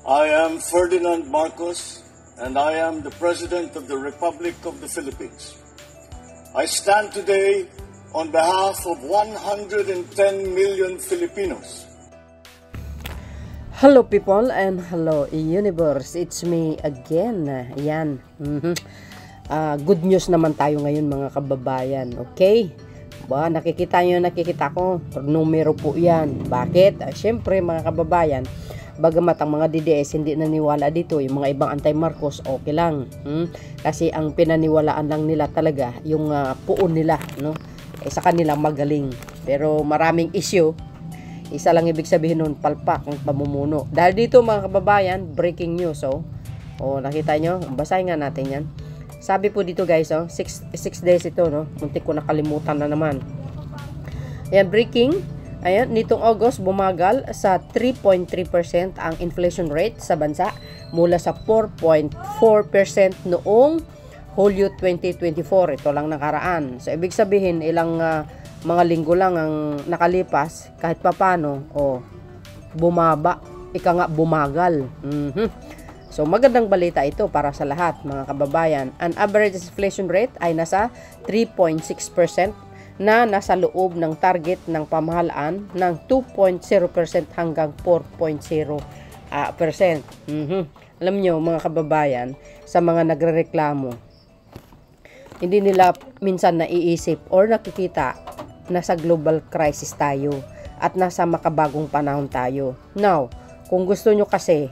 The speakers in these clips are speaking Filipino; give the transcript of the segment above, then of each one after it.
I am Ferdinand Marcos, and I am the President of the Republic of the Philippines. I stand today on behalf of 110 million Filipinos. Hello people and hello universe, it's me again. Ayan. Good news naman tayo ngayon mga kababayan, okay? Ba, nakikita ko, numero po yan. Bakit? Siyempre mga kababayan, bagamat ang mga DDS hindi naniwala dito, yung mga ibang anti-Marcos okay lang. Kasi ang pinaniwalaan lang nila talaga yung puon nila, no? Sa kanila magaling. Pero maraming issue. Isa lang ibig sabihin nun, palpak ang pamumuno. Dahil dito mga kababayan, breaking news. Nakita nyo? Basahin nga natin yan. Sabi po dito guys, 6 days ito, no? Muntik ko nakalimutan na naman. Ayan, breaking. Ayan, nitong August, bumagal sa 3.3% ang inflation rate sa bansa mula sa 4.4% noong Hulyo 2024. Ito lang nakaraan. So, ibig sabihin, ilang mga linggo lang ang nakalipas, kahit papano, bumaba. Ika nga, bumagal. So, magandang balita ito para sa lahat, mga kababayan. Ang average inflation rate ay nasa 3.6% na nasa loob ng target ng pamahalaan ng 2.0% hanggang 4.0%. Alam nyo, mga kababayan, sa mga nagrereklamo, hindi nila minsan naiisip or nakikita na sa global crisis tayo at nasa makabagong panahon tayo. Now, kung gusto nyo kasi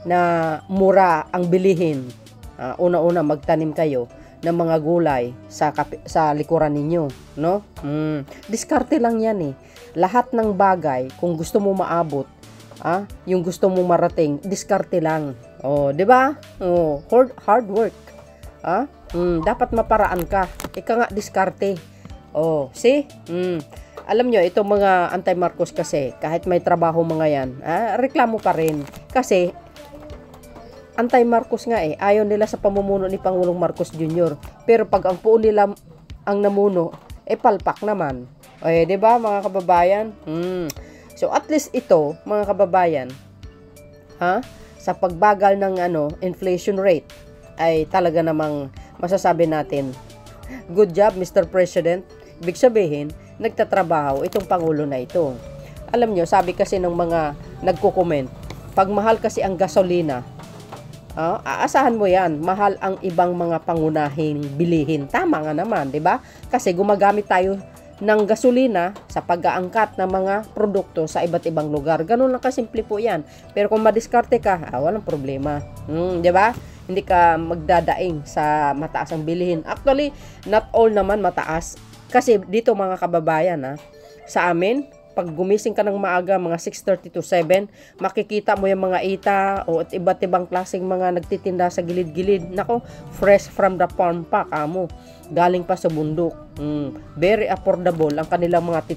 na mura ang bilihin, una-una magtanim kayo ng mga gulay sa likuran ninyo, no? Diskarte lang yan eh. Lahat ng bagay, kung gusto mo maabot, yung gusto mo marating, diskarte lang. Di ba? Hard work. Dapat maparaan ka. Ika nga diskarte. See? Alam nyo, itong mga anti-Marcos kasi, kahit may trabaho mga yan, reklamo pa rin. Kasi, anti-Marcos nga ayaw nila sa pamumuno ni Pangulong Marcos Jr. Pero pag ang puon nila ang namuno, palpak naman. Diba mga kababayan? So at least ito, mga kababayan, sa pagbagal ng inflation rate, ay talaga namang masasabi natin, good job Mr. President. Ibig sabihin, nagtatrabaho itong Pangulo na ito. Alam nyo, sabi kasi ng mga nagko-comment, pag mahal kasi ang gasolina, aasahan mo yan, mahal ang ibang mga pangunahing bilihin. Tama nga naman, di ba? Kasi gumagamit tayo ng gasolina sa pag-aangkat ng mga produkto sa iba't ibang lugar. Ganun lang kasimple po yan. Pero kung madiskarte ka, walang problema. Di ba? Hindi ka magdadaing sa mataas ang bilihin. Actually, not all naman mataas. Kasi dito mga kababayan, sa amin, pag gumising ka ng maaga, mga 6:30 to 7, makikita mo yung mga ita at iba't ibang klaseng mga nagtitinda sa gilid-gilid. Nako, fresh from the farm pa, kamo. Galing pa sa bundok. Very affordable ang kanilang mga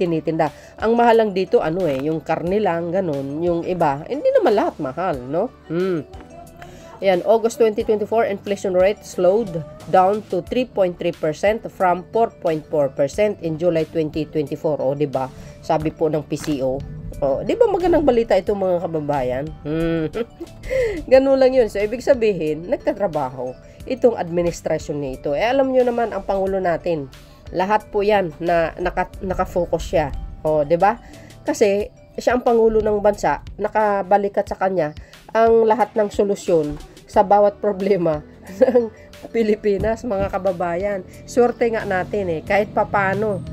tinitinda. Ang mahal lang dito, yung karne lang, ganun. Yung iba, hindi naman lahat mahal, no? Ayan, August 2024, inflation rate slowed down to 3.3% from 4.4% in July 2024. Diba? Sabi po ng PCO. Diba magandang balita ito mga kababayan? Ganun lang yun. So, ibig sabihin, nagtatrabaho itong administrasyon nito. Alam nyo naman ang Pangulo natin. Lahat po yan na nakafocus siya. Diba? Kasi, siya ang Pangulo ng bansa, nakabalikat sa kanya ang lahat ng solusyon sa bawat problema ng Pilipinas, mga kababayan. Swerte nga natin kahit papano,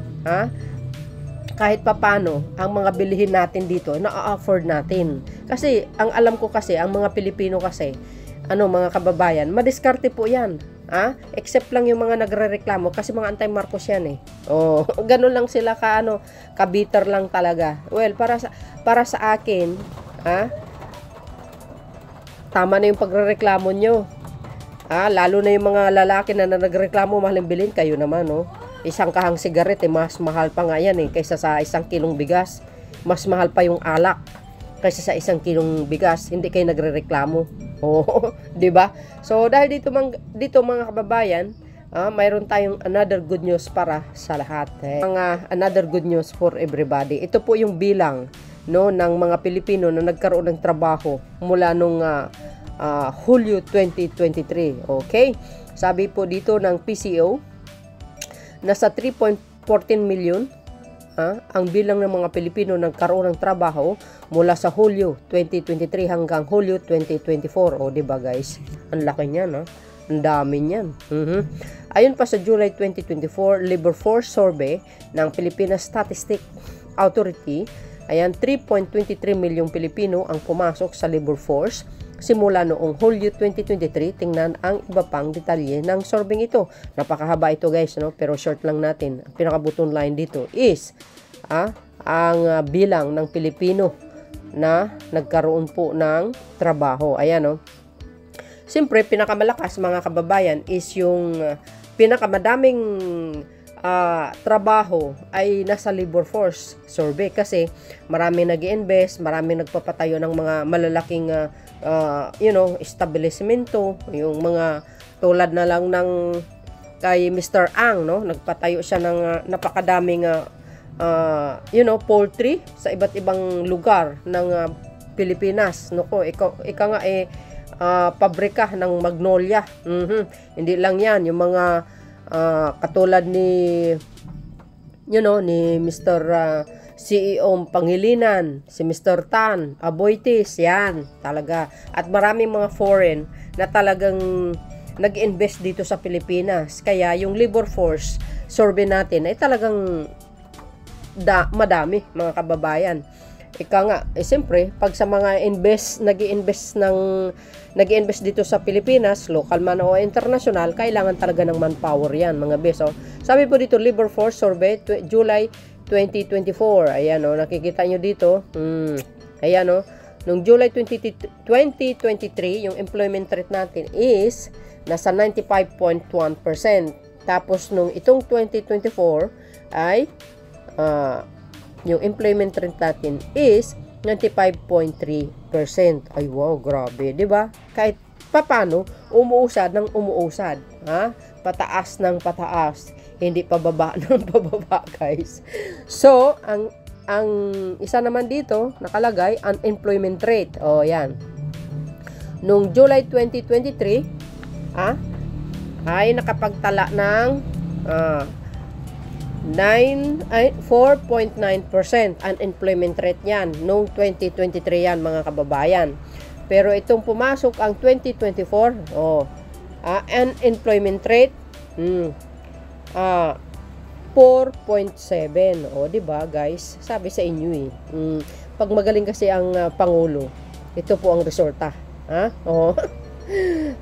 kahit papano, ang mga bilihin natin dito, na-afford natin. Kasi, ang alam ko kasi, ang mga Pilipino kasi, mga kababayan, madiskarte po yan. Except lang yung mga nagrereklamo kasi mga anti-Marcos yan ganun lang sila ka-bitter lang talaga. Well, para sa akin, tama na yung pagrereklamo nyo. Lalo na yung mga lalaki na nagreklamo, mahaling bilhin, kayo naman, Isang kahang sigaret, mas mahal pa nga yan, kaysa sa 1 kilong bigas. Mas mahal pa yung alak kaysa sa 1 kilong bigas. Hindi kayo nagrereklamo. Di ba? So, dahil dito mga kababayan, mayroon tayong another good news para sa lahat. Another good news for everybody. Ito po yung bilang no ng mga Pilipino na nagkaroon ng trabaho mula nung Hulyo 2023. Okay? Sabi po dito ng PCO, nasa 3.14 million ang bilang ng mga Pilipino nagkaroon ng trabaho mula sa Hulyo 2023 hanggang Hulyo 2024. O, diba guys? Ang laki niyan, ang dami niyan. Ayon pa sa July 2024 Labor Force Survey ng Philippines Statistics Authority, ayan, 3.23 milyong Pilipino ang pumasok sa labor force simula noong Hulyo 2023. Tingnan ang iba pang detalye ng survey ito. Napakahaba ito guys, no? Pero short lang natin. Ang pinaka-bottom line dito is ang bilang ng Pilipino na nagkaroon po ng trabaho. Ayan, no? Siyempre, pinakamalakas mga kababayan is yung pinakamadaming trabaho ay nasa labor force survey kasi marami nag-i-invest, marami nagpapatayo ng mga malalaking establishmento, yung mga tulad na lang ng kay Mr. Ang, no? Nagpatayo siya ng napakadaming poultry sa iba't ibang lugar ng Pilipinas. Nako, ika nga pabrika ng Magnolia. Hindi lang yan, yung mga katulad ni ni Mr. CEO Pangilinan, si Mr. Tan Aboitis, yan talaga, at maraming mga foreign na talagang nag-invest dito sa Pilipinas. Kaya yung labor force survey natin ay talagang madami mga kababayan. Ika nga, siyempre, pag sa mga nag-i-invest dito sa Pilipinas, local man o international, kailangan talaga ng manpower yan, mga beso. Sabi po dito, Labor Force Survey, July 2024. Ayan, nakikita nyo dito. Ayan, nung July 2023, yung employment rate natin is nasa 95.1%. Tapos, nung itong 2024, ay yung employment rate natin is 95.3%. Ay wow, grabe, 'di ba? Kahit papaano umuusad ng umuusad, pataas ng pataas, hindi pababa ng pababa, guys. So, ang isa naman dito nakalagay unemployment rate. Oh, yan. Nung July 2023, ay nakapagtala ng 4.9% unemployment rate yan noong 2023 yan mga kababayan. Pero itong pumasok ang 2024, unemployment rate 4.7. O, di ba guys? Sabi sa inyo pag magaling kasi ang Pangulo, ito po ang resulta.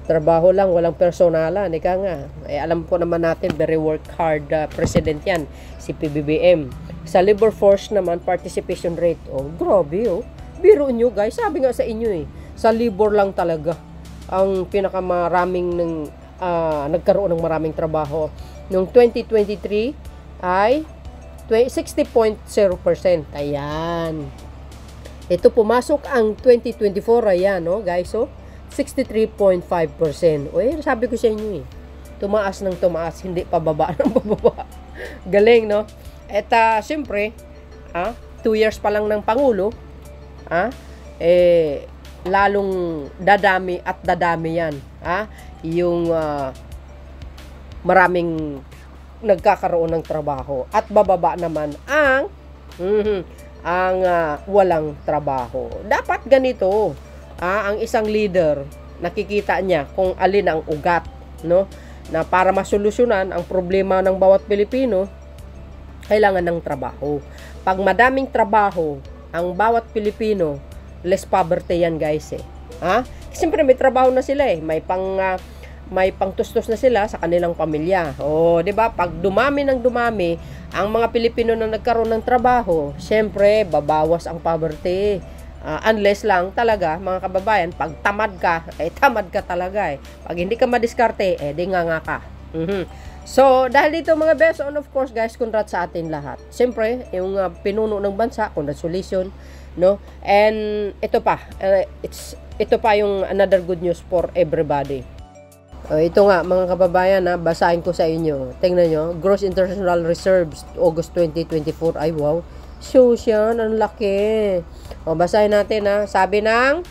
Trabaho lang, walang personalan. Ika nga, alam po naman natin, very work hard president yan, si PBBM. Sa labor force naman, participation rate, grabe, biro nyo guys, sabi nga sa inyo sa labor lang talaga ang pinakamaraming nagkaroon ng maraming trabaho. Noong 2023 ay 60.0%. Ayan, ito pumasok ang 2024. Ayan, guys, 63.5%. Sabi ko sa inyo tumaas ng tumaas, hindi pababa ng pababa. Galing, no? At siyempre, 2 years pa lang ng Pangulo, lalong dadami at dadami yan. Yung maraming nagkakaroon ng trabaho at bababa naman ang walang trabaho. Dapat ganito. Ang isang leader, nakikita niya kung alin ang ugat, no? Na para masolusyonan ang problema ng bawat Pilipino, kailangan ng trabaho. Pag madaming trabaho ang bawat Pilipino, less poverty yan, guys, Siyempre may trabaho na sila, may pangtustos na sila sa kanilang pamilya. 'Di ba? Pag dumami ng dumami ang mga Pilipino na nagkaroon ng trabaho, siyempre babawas ang poverty. Unless lang talaga, mga kababayan, pag tamad ka talaga. Pag hindi ka madiskarte, di nga ka. So, dahil dito mga best, and of course guys, congrats sa atin lahat. Siyempre, yung pinuno ng bansa, congratulations, no? And ito pa yung another good news for everybody. Ito nga mga kababayan, basahin ko sa inyo. Tingnan nyo, gross international reserves August 2024, ay wow, Social, ang laki. O, basahin natin ha. Sabi ng,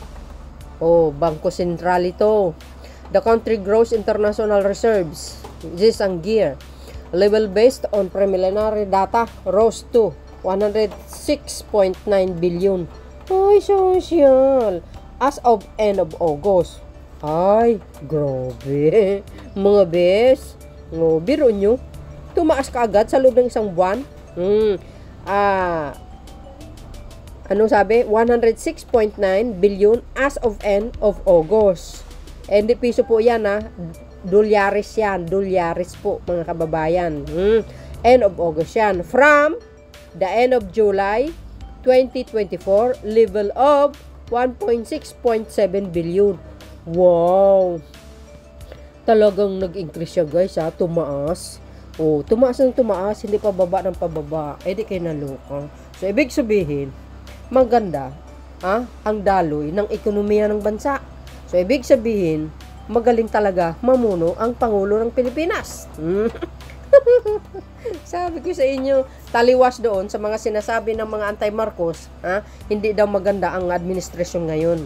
Bangko Sentral ito. The country gross international reserves. This ang gear. Level based on preliminary data rose to 106.9 billion. Ay, social. As of end of August. Ay, grabe. Mga bes. Biro nyo. Tumaas ka agad sa loob ng isang buwan. Anong sabi? 106.9 billion as of end of August. Hindi piso po yan ha. Dolyares yan. Dolyares po mga kababayan. End of August yan. From the end of July 2024, level of 1.6.7 billion. Wow! Talagang nag-increase siya guys ha. Tumaas. Tumaas ng tumaas. Hindi pa baba ng pababa. Di kayo naluka. So, ibig sabihin, maganda ang daloy ng ekonomiya ng bansa. So, ibig sabihin, magaling talaga mamuno ang Pangulo ng Pilipinas. Sabi ko sa inyo, taliwas doon sa mga sinasabi ng mga anti-Marcos, hindi daw maganda ang administrasyon ngayon.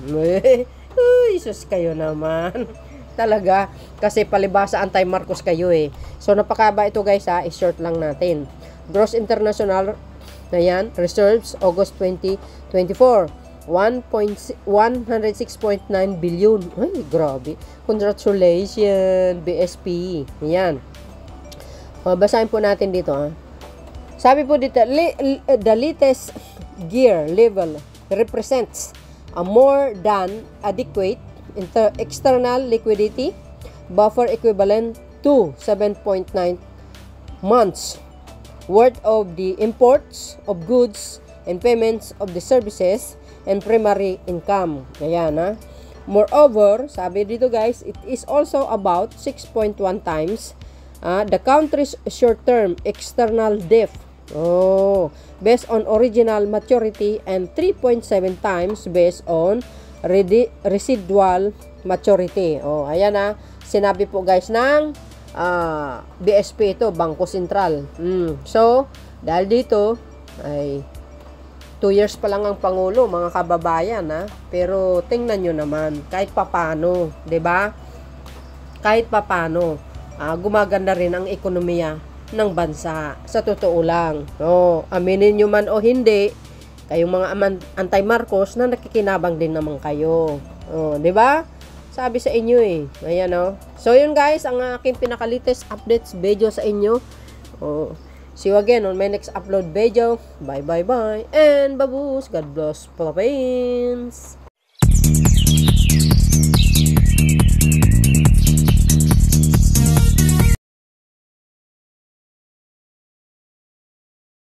Uy, sus kayo naman. Talaga, kasi palibasa anti-Marcos kayo eh. So, napakaba ito guys i-short lang natin. Gross international reserves, August 2024. 106.9 billion. Ay, grabe. Congratulations, BSP. Yan. Basahin po natin dito. Sabi po dito, the latest gear level represents a more than adequate external liquidity buffer equivalent to 7.9 months worth of the imports of goods and payments of the services and primary income. Ayan Moreover, sabi dito guys, it is also about 6.1 times the country's short-term external debt based on original maturity and 3.7 times based on residual maturity. Ayan sinabi po guys ng BSP ito, Bangko Sentral. So, dahil dito ay 2 years pa lang ang Pangulo, mga kababayan pero tingnan nyo naman kahit papano, 'di ba? Kahit papano gumaganda rin ang ekonomiya ng bansa. Sa totoo lang. Aminin nyo man o hindi, kayong mga anti-Marcos na nakikinabang din naman kayo. 'Di ba? Sabi sa inyo Ayan So yun guys, ang aking pinaka-latest updates video sa inyo. See you again on my next upload video. Bye bye bye. And babush. God bless Philippines.